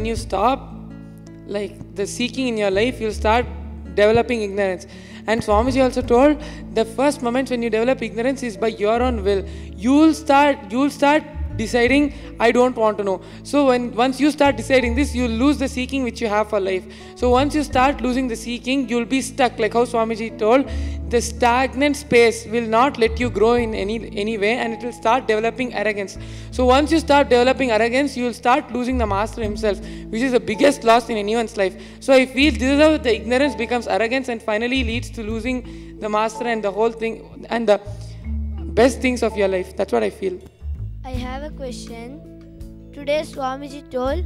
you stop like the seeking in your life, you'll start developing ignorance. And Swamiji also told the first moment when you develop ignorance is by your own will. You'll start deciding, I don't want to know. So once you start deciding this, you'll lose the seeking which you have for life. So once you start losing the seeking, you'll be stuck. Like how Swamiji told, the stagnant space will not let you grow in any way, and it will start developing arrogance. So once you start developing arrogance, you'll start losing the master himself, which is the biggest loss in anyone's life. So I feel this is how the ignorance becomes arrogance and finally leads to losing the master and the whole thing and the best things of your life. That's what I feel. I have a question. Today Swamiji told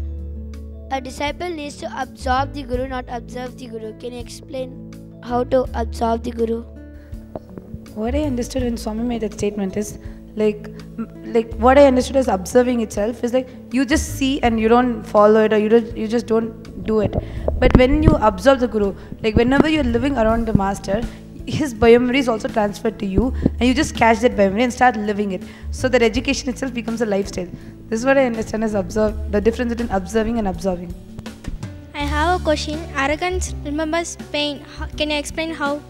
a disciple needs to absorb the Guru, not observe the Guru. Can you explain how to absorb the Guru? What I understood when Swami made that statement is like what I understood as observing itself is like you just see and you don't follow it, or you just don't do it. But when you observe the Guru, like whenever you're living around the master, his biomemory is also transferred to you, and you just catch that biomemory and start living it. So that education itself becomes a lifestyle. This is what I understand as the difference between observing and absorbing. I have a question. Arrogance remembers pain. Can you explain how?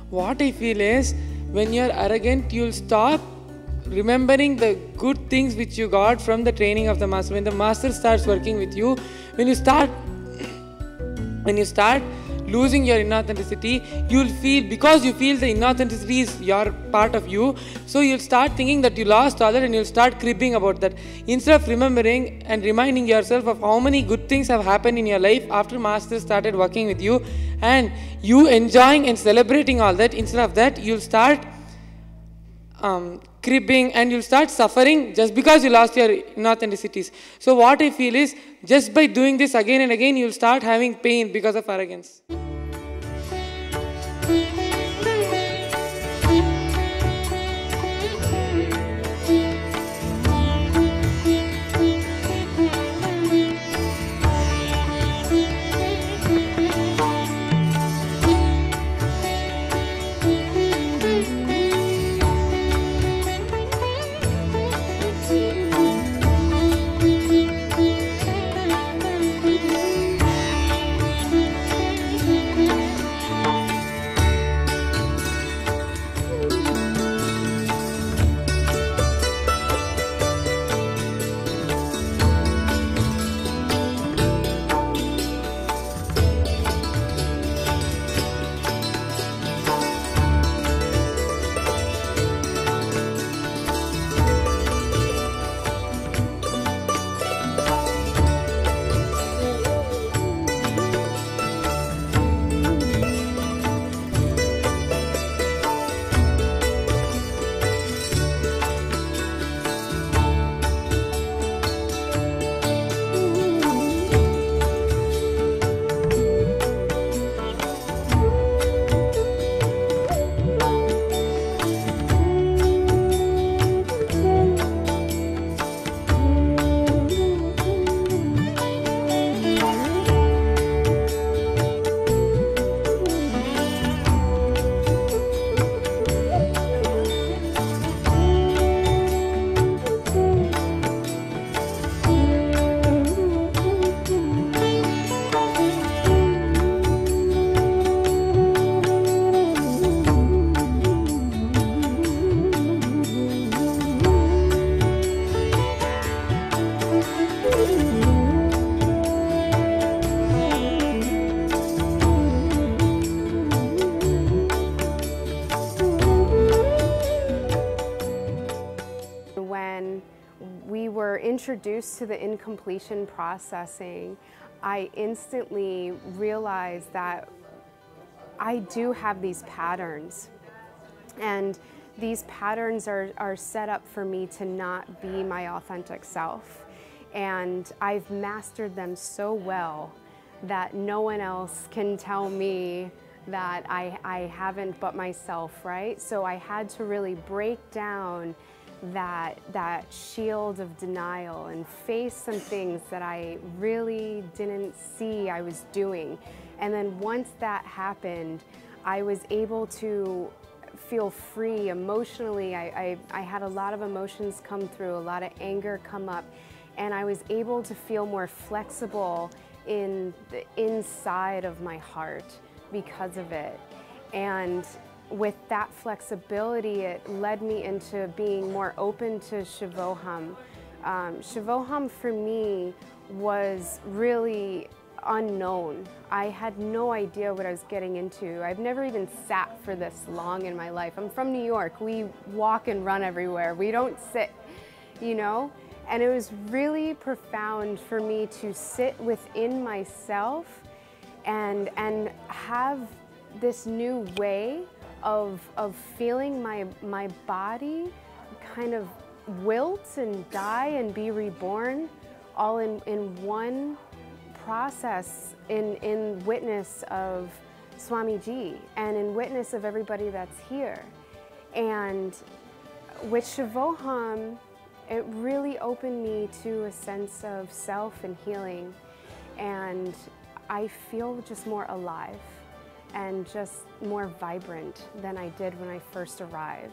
What I feel is, when you're arrogant, you'll stop remembering the good things which you got from the training of the master. When the master starts working with you, when you start losing your inauthenticity, you'll feel, because you feel the inauthenticity is your part of you, so you'll start thinking that you lost all that, and you'll start cribbing about that. Instead of remembering and reminding yourself of how many good things have happened in your life after master started working with you, and you enjoying and celebrating all that, instead of that, you'll start cribbing and you'll start suffering just because you lost your inauthenticities. So what I feel is, just by doing this again and again, you'll start having pain because of arrogance. Introduced to the incompletion processing, I instantly realized that I do have these patterns, and these patterns are set up for me to not be my authentic self, and I've mastered them so well that no one else can tell me that I haven't but myself, right? So I had to really break down that shield of denial and face some things that I really didn't see I was doing. And then once that happened, I was able to feel free emotionally. I had a lot of emotions come through, a lot of anger come up, and I was able to feel more flexible in the inside of my heart because of it. And with that flexibility, it led me into being more open to Shivoham. Shivoham for me was really unknown. I had no idea what I was getting into. I've never even sat for this long in my life. I'm from New York. We walk and run everywhere. We don't sit, you know? And it was really profound for me to sit within myself and have this new way of feeling my body kind of wilt and die and be reborn all in one process, in witness of Swamiji and in witness of everybody that's here. And with Shivoham, it really opened me to a sense of self and healing, and I feel just more alive and just more vibrant than I did when I first arrived.